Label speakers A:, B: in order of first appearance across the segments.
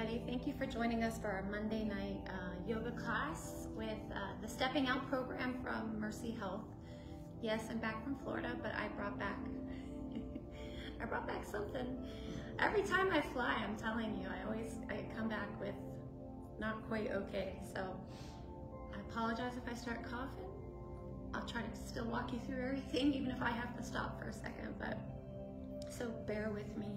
A: everybody. Thank you for joining us for our Monday night yoga class with the Stepping Out program from Mercy Health. Yes, I'm back from Florida, but I brought back something. Every time I fly, I'm telling you, I come back with not quite okay. So I apologize if I start coughing. I'll try to still walk you through everything, even if I have to stop for a second, so bear with me.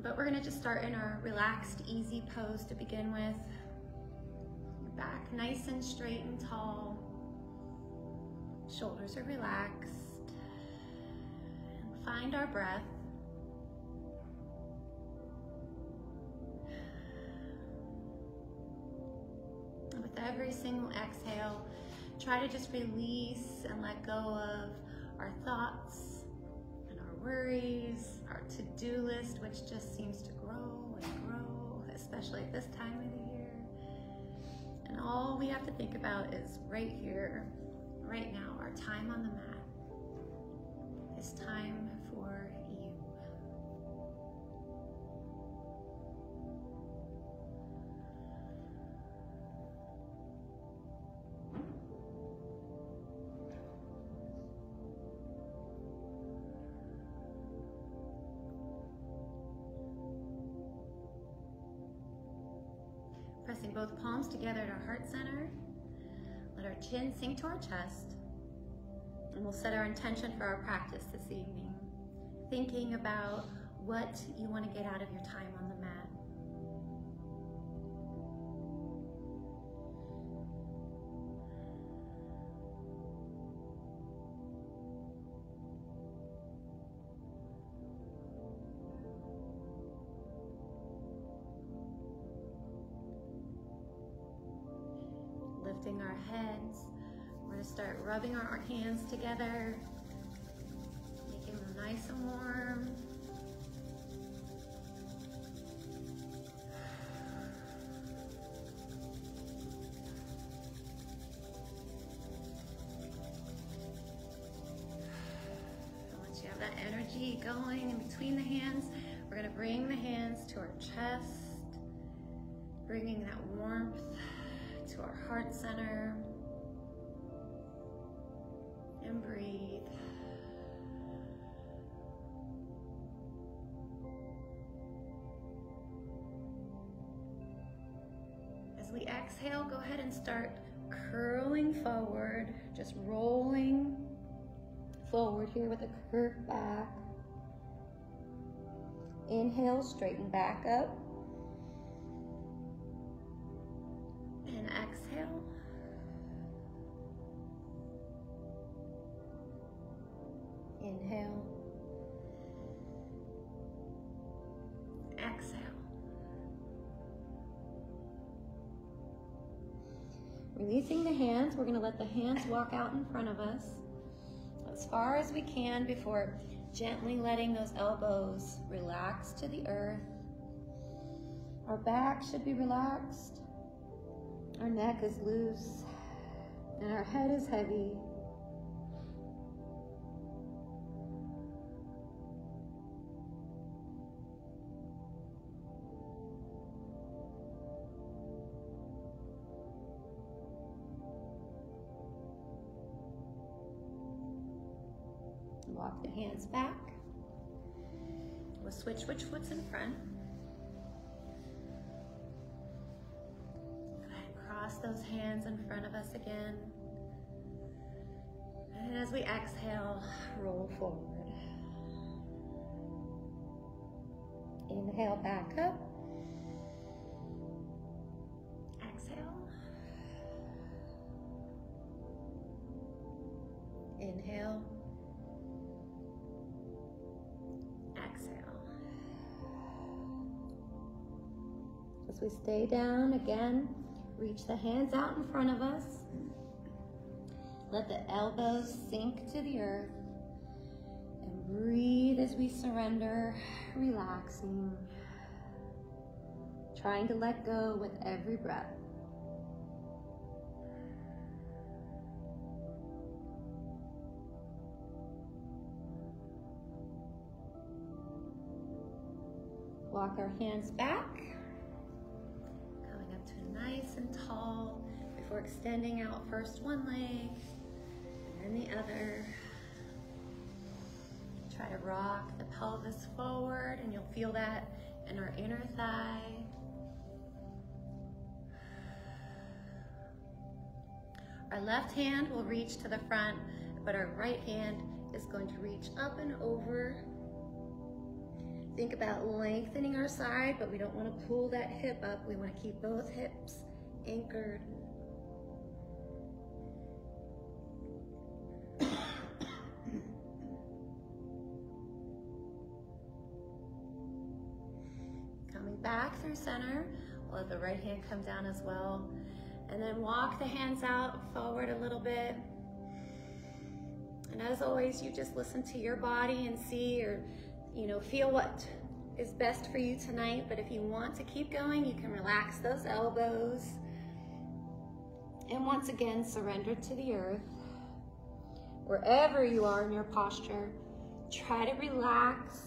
A: But we're gonna just start in our relaxed, easy pose to begin with. Back nice and straight and tall. Shoulders are relaxed. And find our breath. And with every single exhale, try to just release and let go of our thoughts, worries, our to-do list, which just seems to grow and grow, especially at this time of the year. And all we have to think about is right here, right now, our time on the mat. It's time for you. Pressing both palms together at our heart center. Let our chin sink to our chest. And we'll set our intention for our practice this evening. Thinking about what you want to get out of your time on the mat. Lifting our heads, we're going to start rubbing our hands together, making them nice and warm. And once you have that energy going in between the hands, we're going to bring the hands to our chest, bringing that warmth to our heart center, and breathe. As we exhale, go ahead and start curling forward, just rolling forward here with a curved back. Inhale, straighten back up. And exhale. Inhale. Exhale. Releasing the hands, we're going to let the hands walk out in front of us as far as we can before gently letting those elbows relax to the earth. Our back should be relaxed. Our neck is loose, and our head is heavy. Walk the hands back. We'll switch which foot's in front. Cross those hands in front of us again. And as we exhale, roll forward. Inhale, back up. Exhale. Inhale. Exhale. As we stay down again, reach the hands out in front of us. Let the elbows sink to the earth. And breathe as we surrender, relaxing. Trying to let go with every breath. Walk our hands back, coming up to nice and tall before extending out first one leg and then the other. Try to rock the pelvis forward, and you'll feel that in our inner thigh. Our left hand will reach to the front, but our right hand is going to reach up and over. Think about lengthening our side, but we don't want to pull that hip up. We want to keep both hips anchored. Coming back through center, we'll let the right hand come down as well. And then walk the hands out forward a little bit. And as always, you just listen to your body and see or feel what is best for you tonight. But if you want to keep going, you can relax those elbows. And once again, surrender to the earth. Wherever you are in your posture, try to relax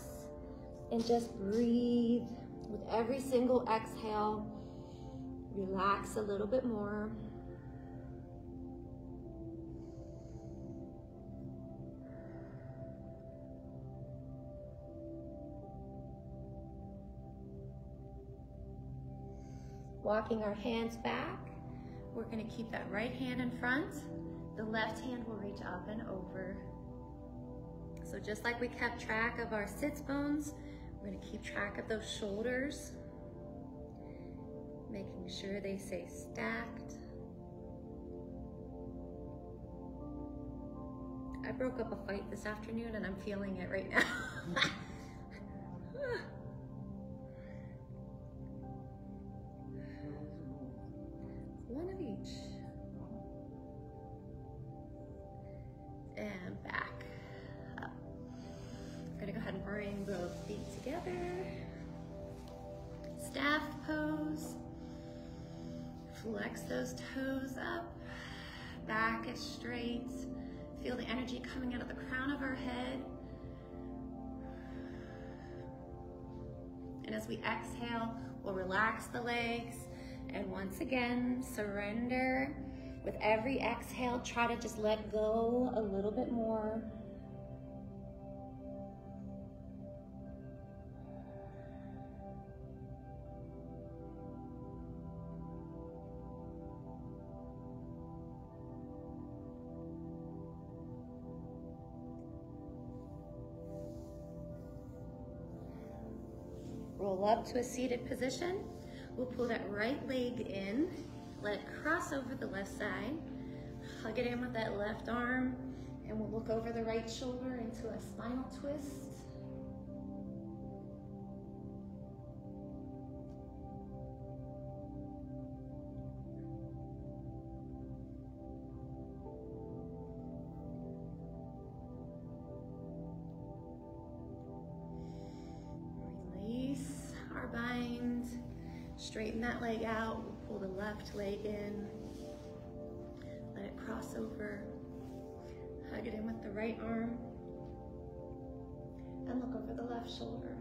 A: and just breathe. With every single exhale, relax a little bit more. Walking our hands back, we're going to keep that right hand in front. The left hand will reach up and over. So just like we kept track of our sits bones, we're going to keep track of those shoulders, making sure they stay stacked. I broke up a fight this afternoon and I'm feeling it right now. One of each. And back up. We're gonna go ahead and bring both feet together. Staff pose. Flex those toes up. Back is straight. Feel the energy coming out of the crown of our head. And as we exhale, we'll relax the legs. And once again, surrender. With every exhale, try to just let go a little bit more. Roll up to a seated position. We'll pull that right leg in, let it cross over the left side, hug it in with that left arm, and we'll look over the right shoulder into a spinal twist. Release our bind. Straighten that leg out. We'll pull the left leg in. Let it cross over. Hug it in with the right arm. And look over the left shoulder.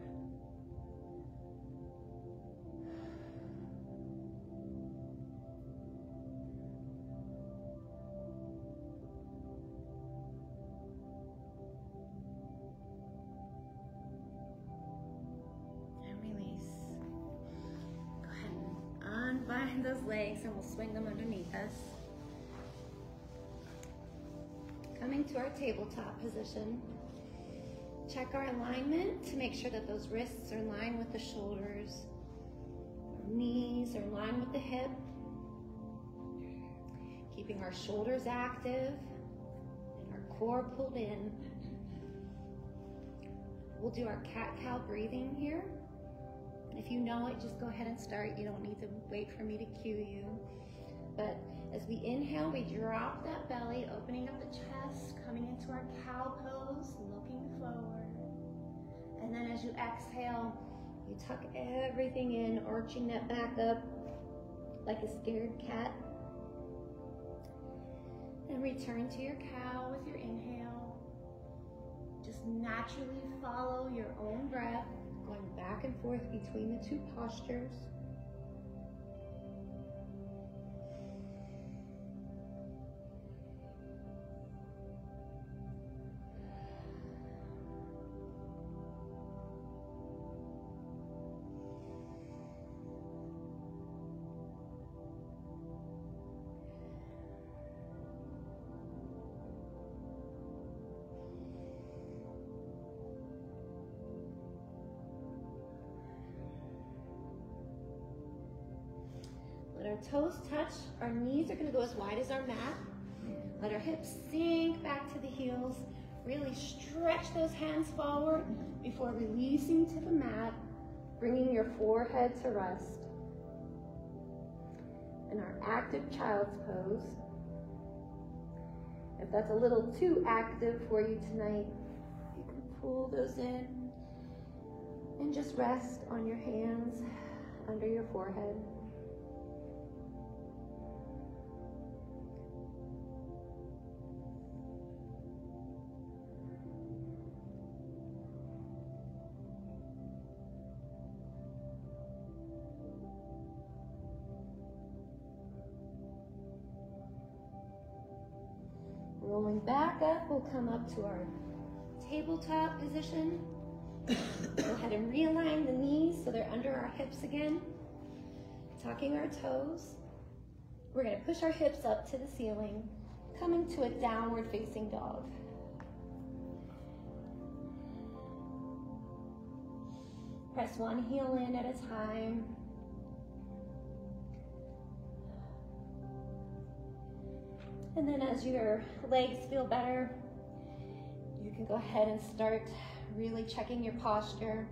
A: Bind those legs and we'll swing them underneath us. Coming to our tabletop position. Check our alignment to make sure that those wrists are in line with the shoulders. Our knees are in line with the hip. Keeping our shoulders active and our core pulled in. We'll do our cat-cow breathing here. If you know it, just go ahead and start. You don't need to wait for me to cue you. But as we inhale, we drop that belly, opening up the chest, coming into our cow pose, looking forward. And then as you exhale, you tuck everything in, arching that back up like a scared cat. And return to your cow with your inhale. Just naturally follow your own breath. Going back and forth between the two postures. Let our toes touch. Our knees are going to go as wide as our mat. Let our hips sink back to the heels. Really stretch those hands forward before releasing to the mat, bringing your forehead to rest. In our active child's pose. If that's a little too active for you tonight, you can pull those in and just rest on your hands under your forehead. Rolling back up, we'll come up to our tabletop position. Go ahead and realign the knees so they're under our hips again. Tucking our toes. We're going to push our hips up to the ceiling, coming to a downward facing dog. Press one heel in at a time. And then as your legs feel better, you can go ahead and start really checking your posture.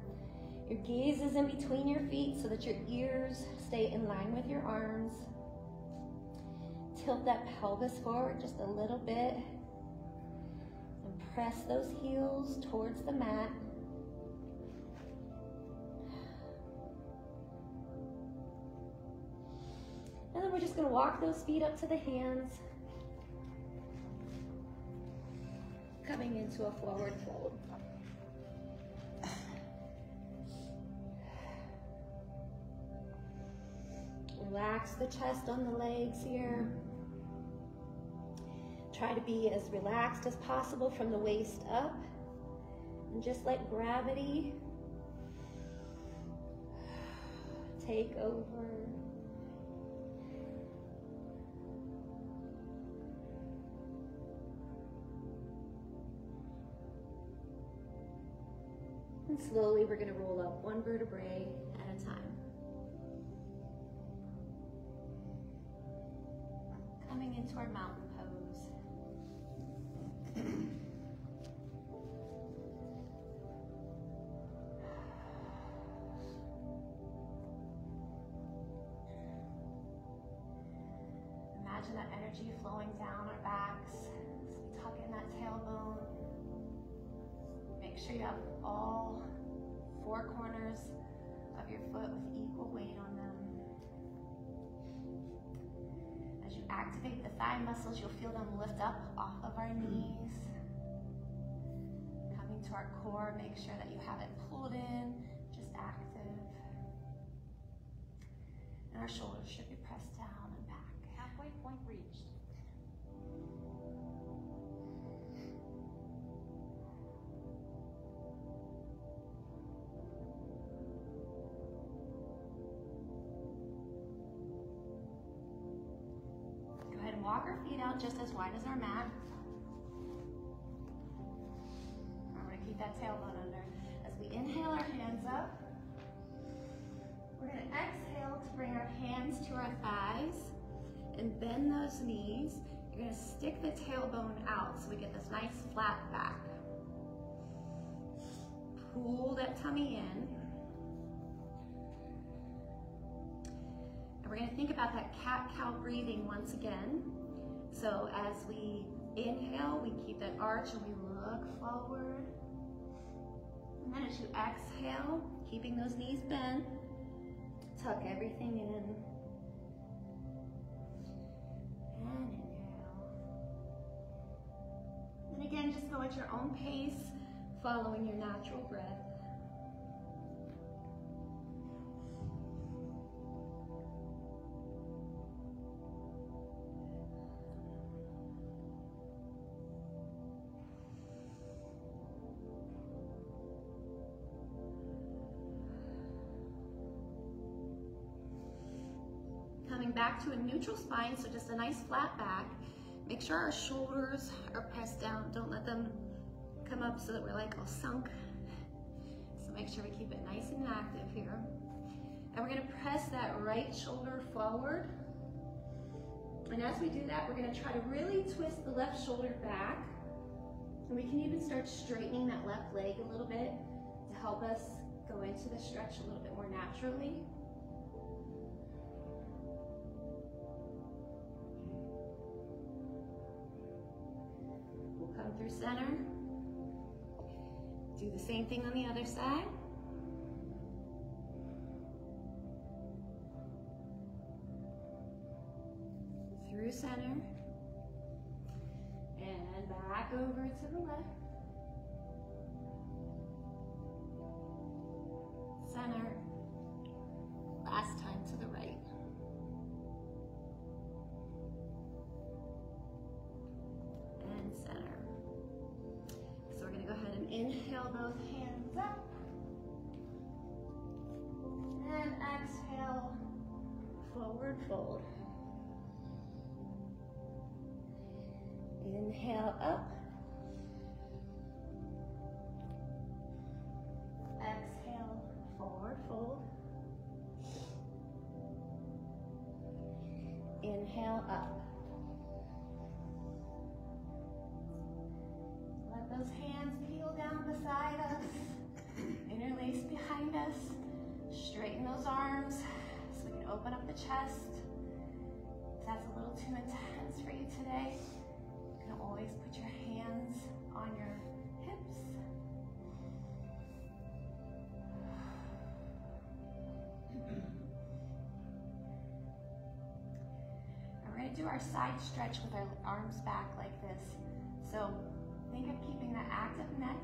A: Your gaze is in between your feet so that your ears stay in line with your arms. Tilt that pelvis forward just a little bit and press those heels towards the mat. And then we're just going to walk those feet up to the hands, coming into a forward fold. Relax the chest on the legs here. Try to be as relaxed as possible from the waist up. And just let gravity take over. And slowly we're going to roll up one vertebrae at a time. Coming into our mountain pose. Imagine that energy flowing down our backs. So tuck in that tailbone. Make sure you have all four corners of your foot with equal weight on them. As you activate the thigh muscles, you'll feel them lift up off of our knees. Coming to our core, make sure that you have it pulled in, just active. And our shoulders should be pressed down and back.
B: Halfway point reached.
A: Walk our feet out just as wide as our mat. We're going to keep that tailbone under. As we inhale our hands up, we're going to exhale to bring our hands to our thighs and bend those knees. You're going to stick the tailbone out so we get this nice flat back. Pull that tummy in. And we're going to think about that cat-cow breathing once again. So as we inhale, we keep that arch and we look forward. And then as you exhale, keeping those knees bent, tuck everything in. And inhale. And again, just go at your own pace, following your natural breath. back to a neutral spine, so just a nice flat back. Make sure our shoulders are pressed down. Don't let them come up so that we're like all sunk. So make sure we keep it nice and active here. And we're gonna press that right shoulder forward. And as we do that, we're gonna try to really twist the left shoulder back. And we can even start straightening that left leg a little bit to help us go into the stretch a little bit more naturally. We'll come through center. Do the same thing on the other side. Through center. And back over to the left. Center. Last time to the right. And center. So we're going to go ahead and inhale both hands up. And exhale, forward fold. Inhale up. Exhale, forward fold. Inhale up. Let those hands peel down beside us. Interlace behind us. Straighten those arms so we can open up the chest. If that's a little too intense for you today, you can always put your hands on your hips. And we're going to do our side stretch with our arms back like this. So think of keeping that active neck.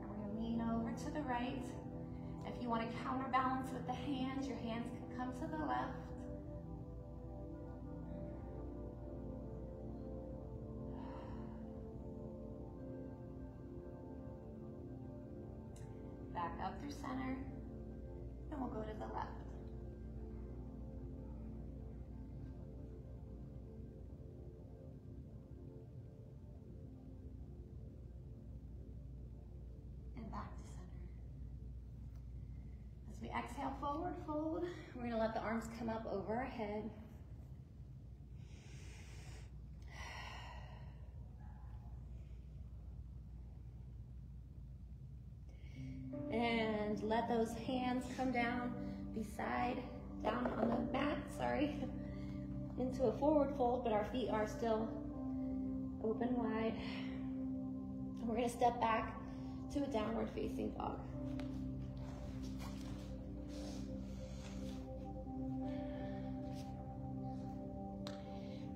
A: And we're going to lean over to the right. If you want to counterbalance with the hands, your hands can come to the left. Back up through center, and we'll go to the left. And back to center. As we exhale, forward fold, we're going to let the arms come up over our head. And let those hands come down down on the mat, into a forward fold, but our feet are still open wide. And we're going to step back to a downward facing dog.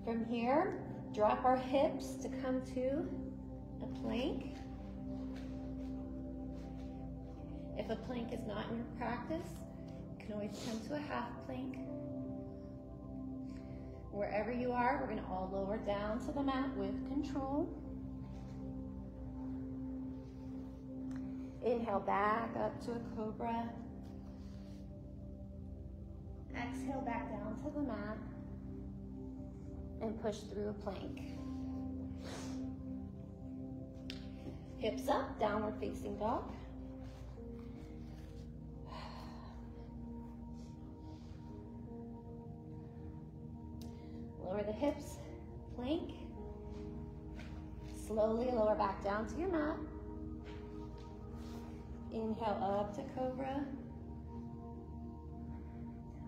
A: From here, drop our hips to come to a plank. If a plank is not in your practice, you can always come to a half plank. Wherever you are, we're going to all lower down to the mat with control. Inhale back up to a cobra. Exhale back down to the mat and push through a plank. Hips up, downward facing dog. Lower the hips, plank. Slowly lower back down to your mat. Inhale up to cobra.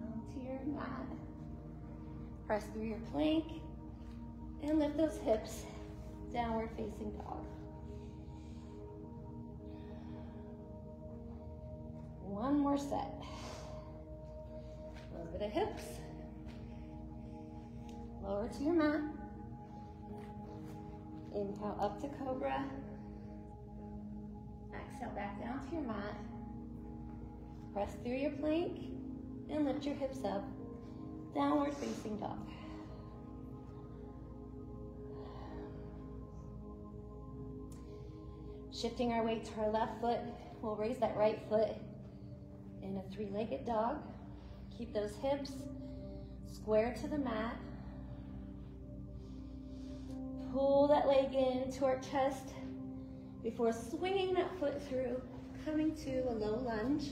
A: Down to your mat. Press through your plank and lift those hips, downward facing dog. One more set. Lower the hips. Lower to your mat. Inhale up to cobra. Exhale back down to your mat. Press through your plank and lift your hips up. Downward facing dog. Shifting our weight to our left foot, we'll raise that right foot in a three-legged dog. Keep those hips Square to the mat. Pull that leg into our chest before swinging that foot through, coming to a low lunge.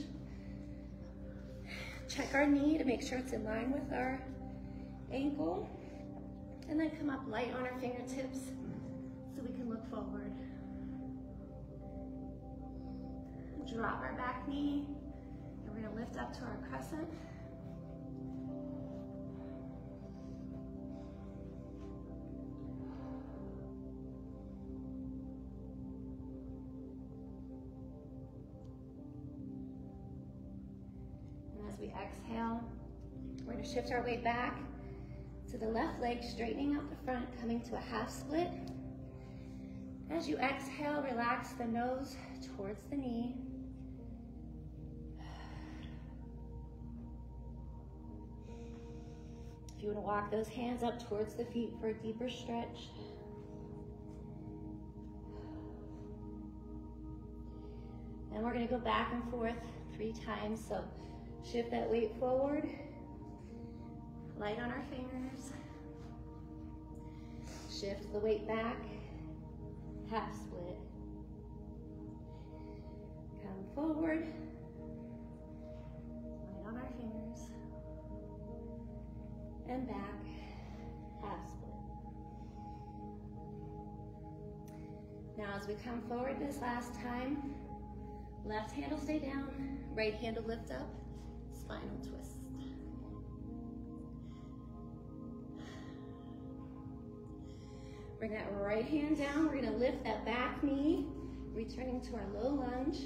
A: Check our knee to make sure it's in line with our ankle. And then come up light on our fingertips so we can look forward. Drop our back knee, and we're gonna lift up to our crescent. And as we exhale, we're gonna shift our weight back to the left leg, straightening out the front, coming to a half split. As you exhale, relax the nose towards the knee. If you want to walk those hands up towards the feet for a deeper stretch. And we're going to go back and forth 3 times. So shift that weight forward. Light on our fingers. Shift the weight back. Half split. Come forward. Light on our fingers. And back. Half split. Now as we come forward this last time, left hand will stay down, right hand will lift up, spinal twist. Bring that right hand down. We're gonna lift that back knee, returning to our low lunge.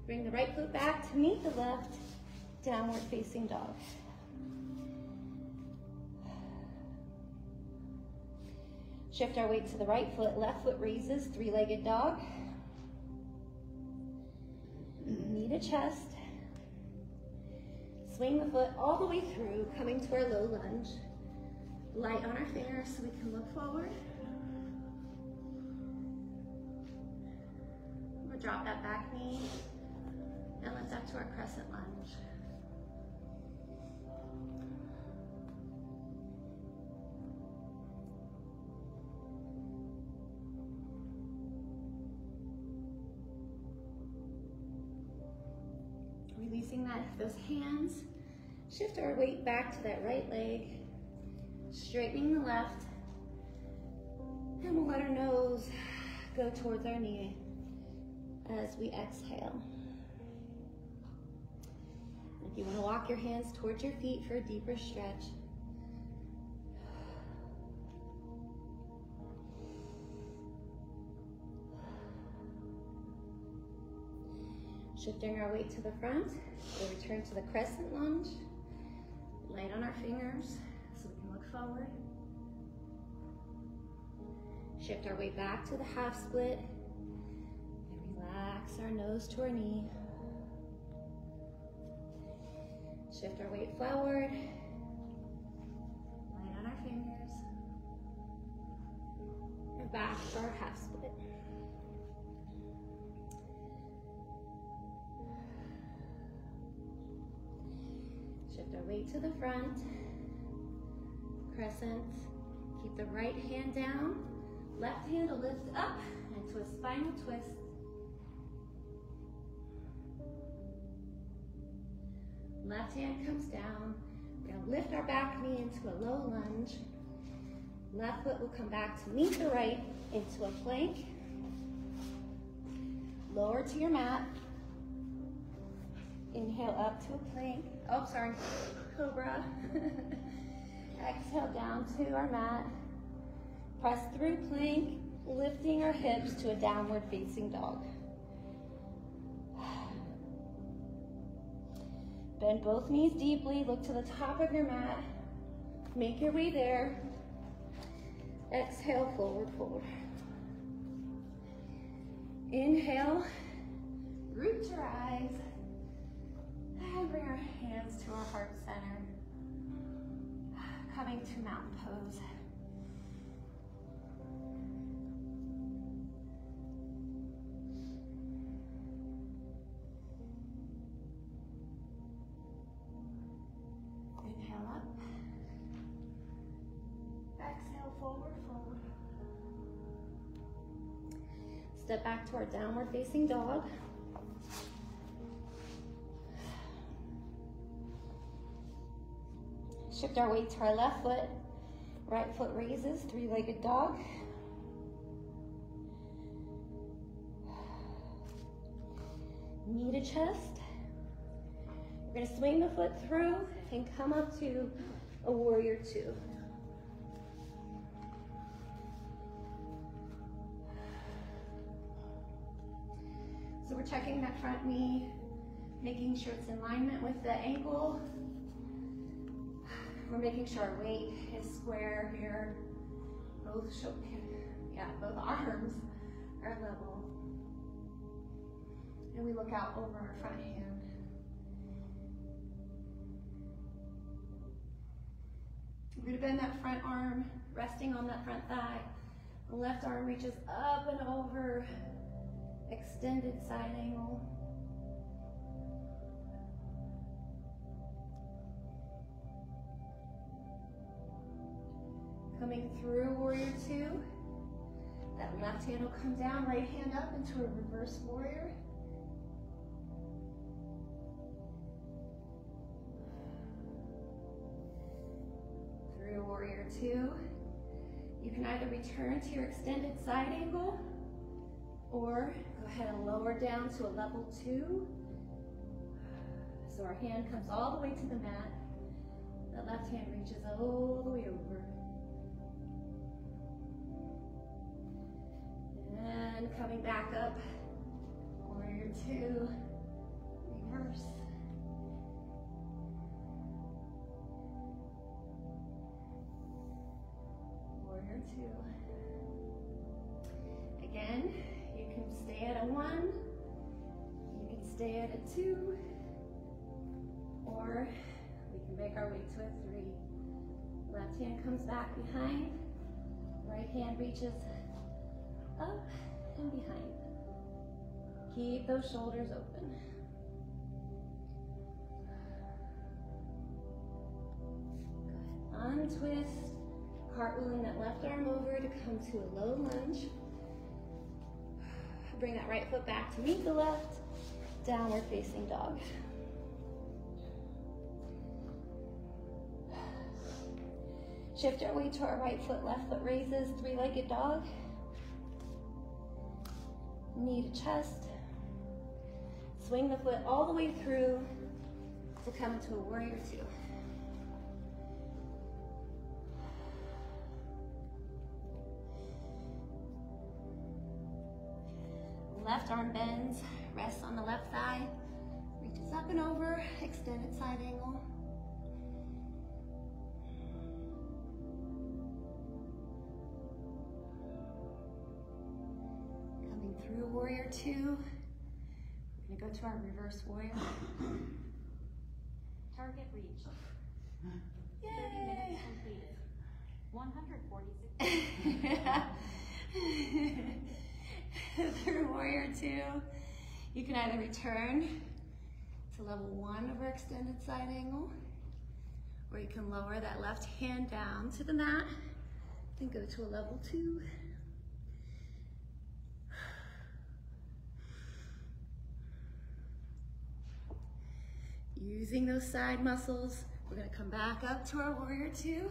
A: Bring the right foot back to meet the left, downward facing dog. Shift our weight to the right foot, left foot raises, 3-legged dog. Knee to chest. Swing the foot all the way through, coming to our low lunge. Light on our fingers so we can look forward. We'll drop that back knee and lift up to our crescent lunge. Releasing those hands, shift our weight back to that right leg, straightening the left, and we'll let our nose go towards our knee as we exhale. If you want to walk your hands towards your feet for a deeper stretch. Shifting our weight to the front, we'll return to the crescent lunge. Light on our fingers so we can look forward. Shift our weight back to the half split and relax our nose to our knee. Shift our weight forward. Light on our fingers. And back to our half split. Shift our weight to the front, crescent, keep the right hand down, left hand will lift up into a spinal twist. Left hand comes down, we're going to lift our back knee into a low lunge. Left foot will come back to meet the right into a plank. Lower to your mat. Inhale up to a plank. Oh, sorry, cobra. Exhale down to our mat. Press through plank, lifting our hips to a downward facing dog. Bend both knees deeply, look to the top of your mat. Make your way there. Exhale, forward fold. Inhale, root your eyes. And bring our hands to our heart center. Coming to mountain pose. Inhale up. Step back to our downward facing dog. Shift our weight to our left foot. Right foot raises, three-legged dog. Knee to chest. We're going to swing the foot through and come up to a warrior two. So we're checking that front knee, making sure it's in alignment with the ankle. We're making sure our weight is square here. Both arms are level. And we look out over our front hand. We're going to bend that front arm, resting on that front thigh. The left arm reaches up and over, extended side angle. Coming through warrior two. That left hand will come down, right hand up into a reverse warrior. Through warrior two. You can either return to your extended side angle or go ahead and lower down to a level two. So our hand comes all the way to the mat. The left hand reaches all the way over. And coming back up, warrior two, reverse. Warrior two. Again, you can stay at a one, you can stay at a two, or we can make our way to a three. Left hand comes back behind, right hand reaches up and behind. Keep those shoulders open. Go ahead, untwist, cartwheeling that left arm over to come to a low lunge. Bring that right foot back to meet the left, downward facing dog. Shift our weight to our right foot, left foot raises, three-legged dog. Knee to chest. Swing the foot all the way through to come to a warrior two. Left arm bends, rests on the left thigh, reaches up and over, extended side angle. Through warrior two, we're going to go to our reverse warrior.
B: Target reached.
A: Yay!
B: 30 minutes completed. 146.
A: Through warrior two, you can either return to level one of our extended side angle, or you can lower that left hand down to the mat and go to a level two. Using those side muscles, we're going to come back up to our warrior two.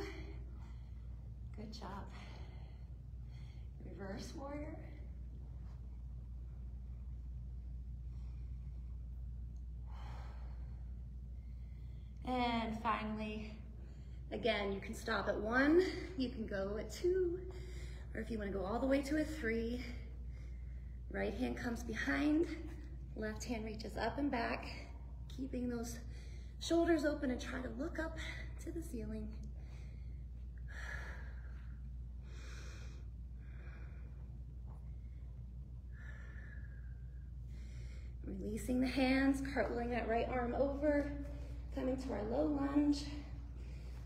A: Good job. Reverse warrior. And finally, again, you can stop at one, you can go at two, or if you want to go all the way to a three, right hand comes behind, left hand reaches up and back, keeping those shoulders open and try to look up to the ceiling. Releasing the hands, cartwheeling that right arm over, coming to our low lunge.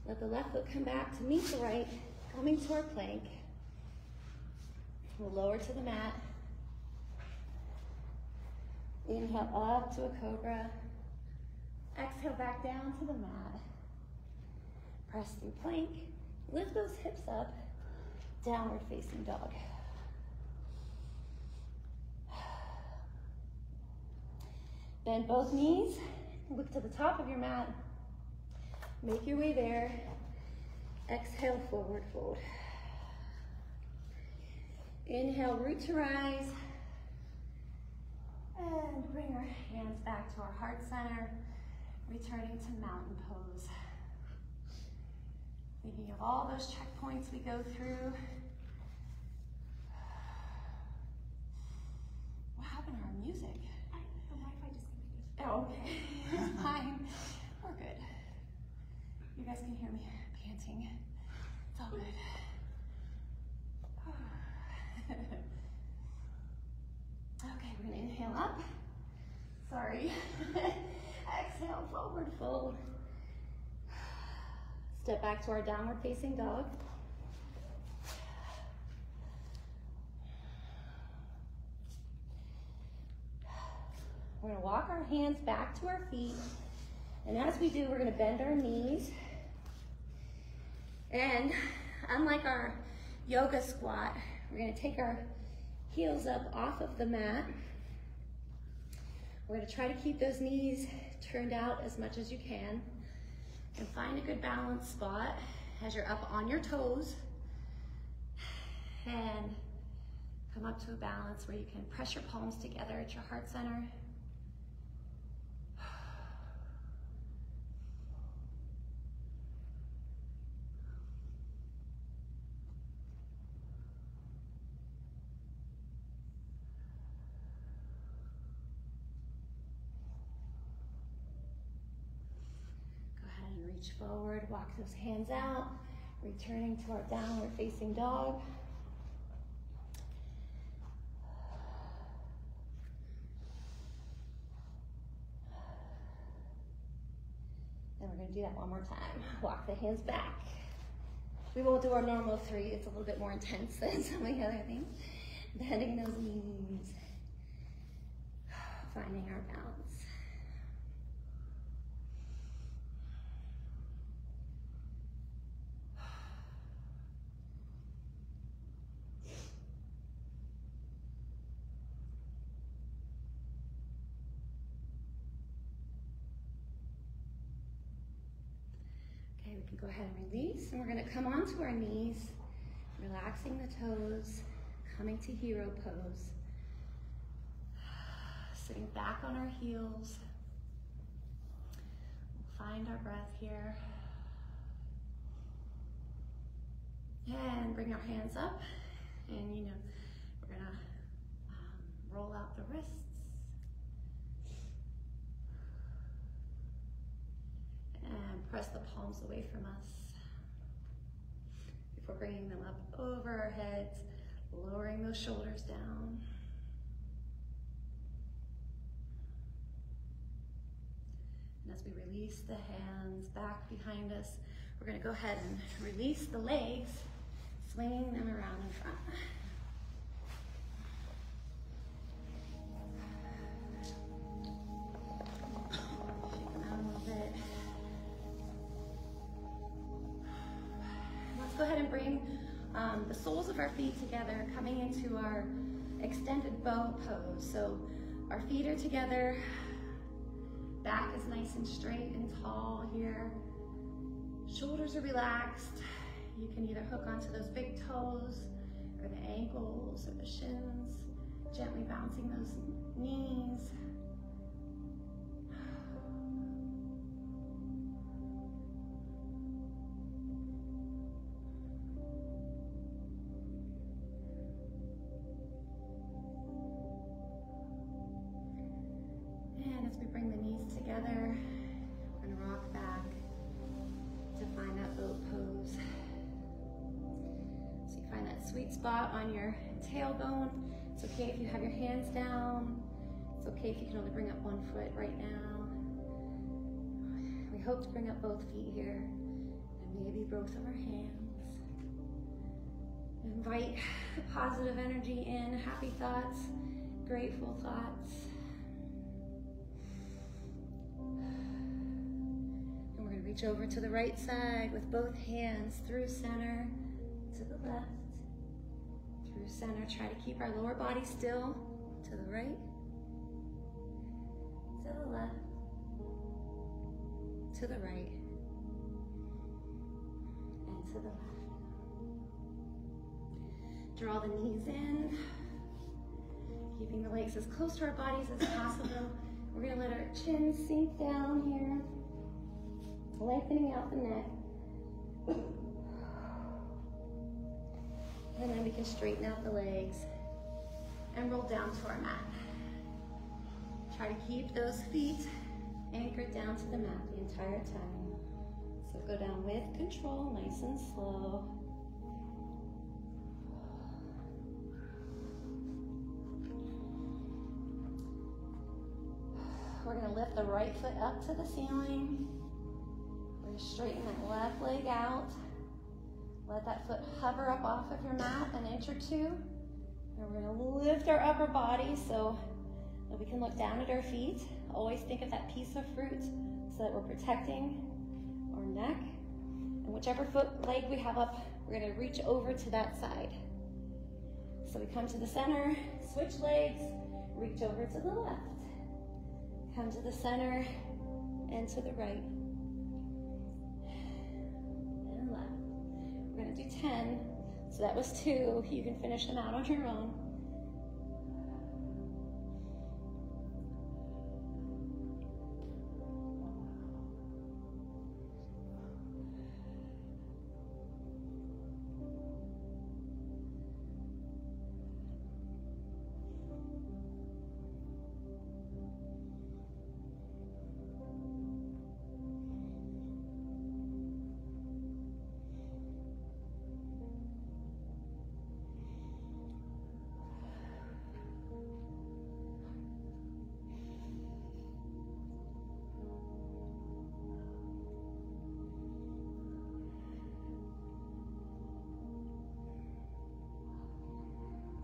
A: Let the left foot come back to meet the right, coming to our plank. We'll lower to the mat. Inhale up to a cobra. Exhale back down to the mat. Press through plank. Lift those hips up. Downward facing dog. Bend both knees, look to the top of your mat. Make your way there. Exhale, forward fold. Inhale, root to rise. And bring our hands back to our heart center, returning to mountain pose. Thinking of all those checkpoints we go through. What happened to our music?
B: The Wi-Fi disconnected.
A: Oh, okay. It's fine. We're good. You guys can hear me panting. It's all good. Okay, we're gonna inhale up. Sorry. Exhale, forward fold. Step back to our downward facing dog. We're gonna walk our hands back to our feet. And as we do, we're gonna bend our knees. And unlike our yoga squat, we're gonna take our heels up off of the mat. We're gonna try to keep those knees turned out as much as you can. And find a good balance spot as you're up on your toes. And come up to a balance where you can press your palms together at your heart center. Reach forward, walk those hands out, returning to our downward facing dog. And we're going to do that one more time. Walk the hands back. We won't do our normal 3. It's a little bit more intense than some of the other things. Bending those knees. Finding our balance. We can go ahead and release, and we're going to come onto our knees, relaxing the toes, coming to hero pose. Sitting back on our heels. We'll find our breath here. And bring our hands up, and we're going to roll out the wrists. And press the palms away from us before bringing them up over our heads, lowering those shoulders down. And as we release the hands back behind us, we're going to go ahead and release the legs, swinging them around in front. Shake them out a little bit. Go ahead and bring the soles of our feet together, coming into our extended bow pose. So our feet are together, back is nice and straight and tall here. Shoulders are relaxed. You can either hook onto those big toes or the ankles or the shins, gently bouncing those knees. Bring the knees together and rock back to find that boat pose. So you find that sweet spot on your tailbone. It's okay if you have your hands down. It's okay if you can only bring up one foot right now. We hope to bring up both feet here and maybe both of our hands. Invite positive energy in, happy thoughts, grateful thoughts. Reach over to the right side with both hands through center, to the left, through center. Try to keep our lower body still, to the right, to the to the right, and to the left. Draw the knees in, keeping the legs as close to our bodies as possible. We're gonna let our chin sink down here, lengthening out the neck. And then we can straighten out the legs and roll down to our mat. Try to keep those feet anchored down to the mat the entire time. So go down with control, nice and slow. We're gonna lift the right foot up to the ceiling. We're gonna straighten that left leg out. Let that foot hover up off of your mat an inch or two. And we're gonna lift our upper body so that we can look down at our feet. Always think of that piece of fruit so that we're protecting our neck. And whichever leg we have up, we're gonna reach over to that side. So we come to the center, switch legs, reach over to the left. Come to the center and to the right. And left. We're gonna do 10. So that was 2. You can finish them out on your own.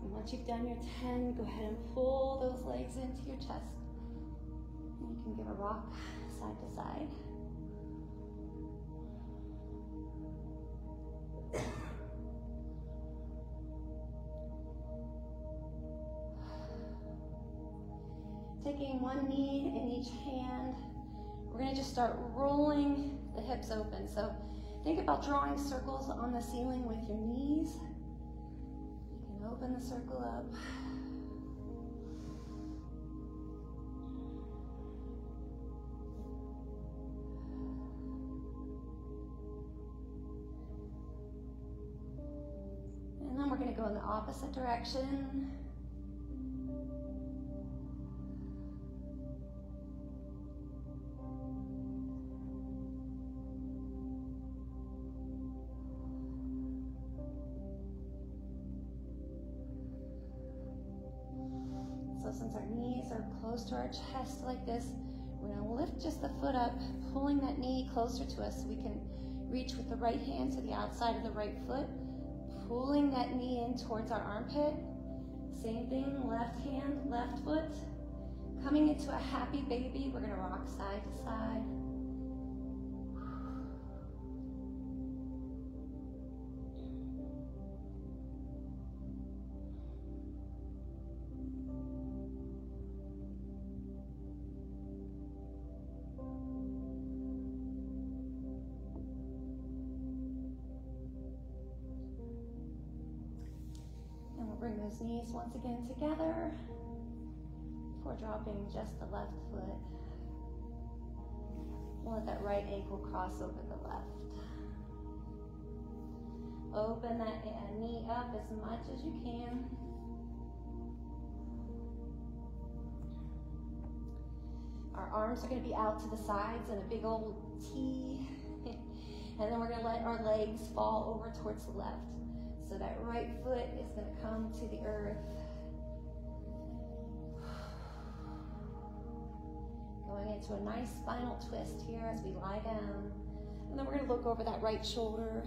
A: Once you've done your 10, go ahead and pull those legs into your chest. And you can give a rock side to side. Taking one knee in each hand, we're gonna just start rolling the hips open. So think about drawing circles on the ceiling with your knees. Open the circle up. And then we're going to go in the opposite direction. So since our knees are close to our chest like this, we're going to lift just the foot up, pulling that knee closer to us so we can reach with the right hand to the outside of the right foot, pulling that knee in towards our armpit. Same thing, left hand, left foot. Coming into a happy baby, we're going to rock side to side. Bring those knees once again together before dropping just the left foot. We'll let that right ankle cross over the left. Open that knee up as much as you can. Our arms are going to be out to the sides in a big old T. And then we're going to let our legs fall over towards the left. So that right foot is going to come to the earth. Going into a nice spinal twist here as we lie down. And then we're going to look over that right shoulder.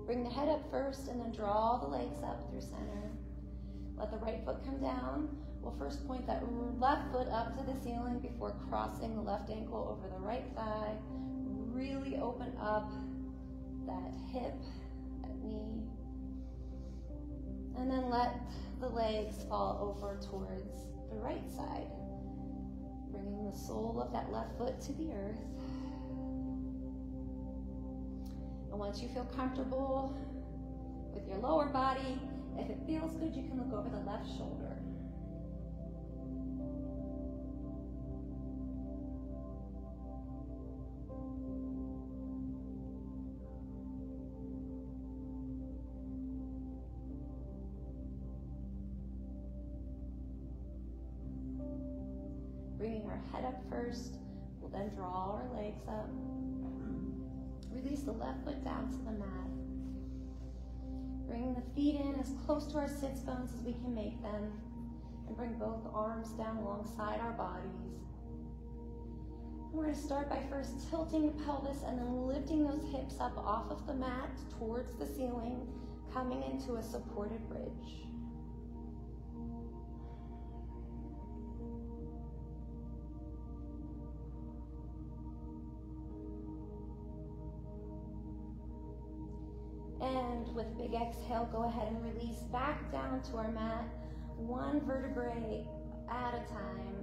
A: Bring the head up first and then draw the legs up through center. Let the right foot come down. We'll first point that left foot up to the ceiling before crossing the left ankle over the right thigh. Really open up that hip, that knee. And then let the legs fall over towards the right side, bringing the sole of that left foot to the earth. And once you feel comfortable with your lower body, if it feels good, you can look over the left shoulder. Bringing our head up first, we'll then draw our legs up. Release the left foot down to the mat. Bring the feet in as close to our sits bones as we can make them, and bring both arms down alongside our bodies. We're going to start by first tilting your pelvis and then lifting those hips up off of the mat towards the ceiling, coming into a supported bridge. And with big exhale, go ahead and release back down to our mat, one vertebrae at a time.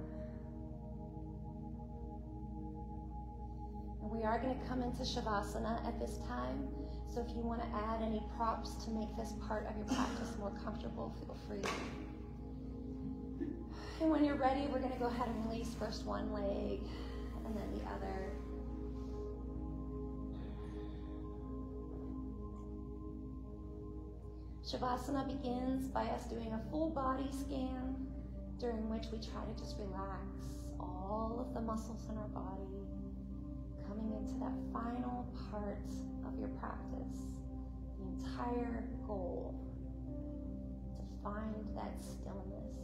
A: And we are going to come into Shavasana at this time. So if you want to add any props to make this part of your practice more comfortable, feel free. And when you're ready, we're going to go ahead and release first one leg and then the other. Shavasana begins by us doing a full body scan, during which we try to just relax all of the muscles in our body, coming into that final part of your practice, the entire goal, to find that stillness.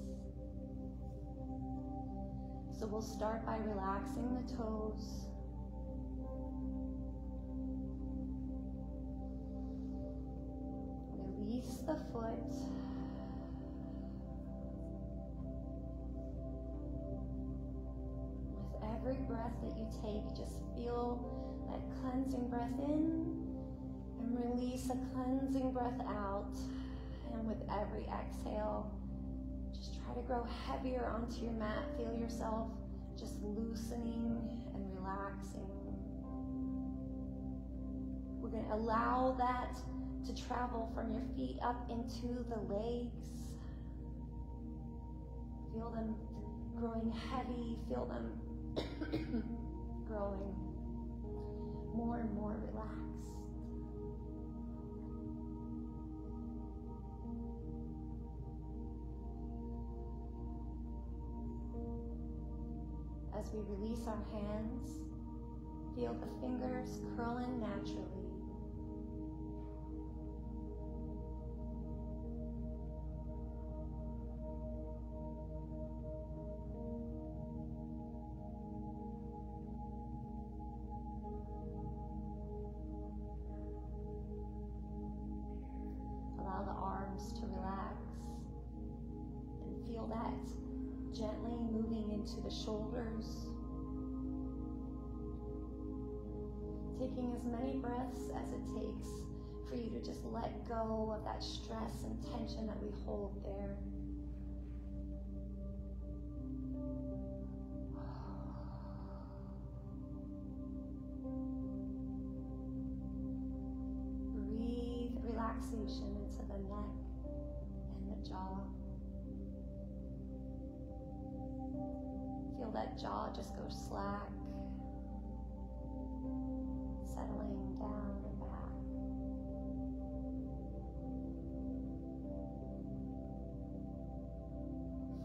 A: So we'll start by relaxing the toes. Release the foot. With every breath that you take, just feel that cleansing breath in and release a cleansing breath out. And with every exhale, just try to grow heavier onto your mat. Feel yourself just loosening and relaxing. We're going to allow that to travel from your feet up into the legs. Feel them growing heavy. Feel them growing more and more relaxed. As we release our hands, feel the fingers curling naturally. Allow the arms to relax and feel that gently moving into the shoulders. Taking as many breaths as it takes for you to just let go of that stress and tension that we hold there. Breathe relaxation into the neck and the jaw. Feel that jaw just go slack, settling down and back.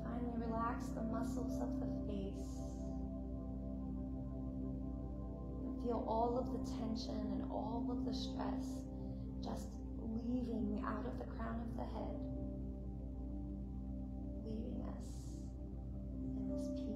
A: Finally, relax the muscles of the face. And feel all of the tension and all of the stress just leaving out of the crown of the head, leaving us in this peace.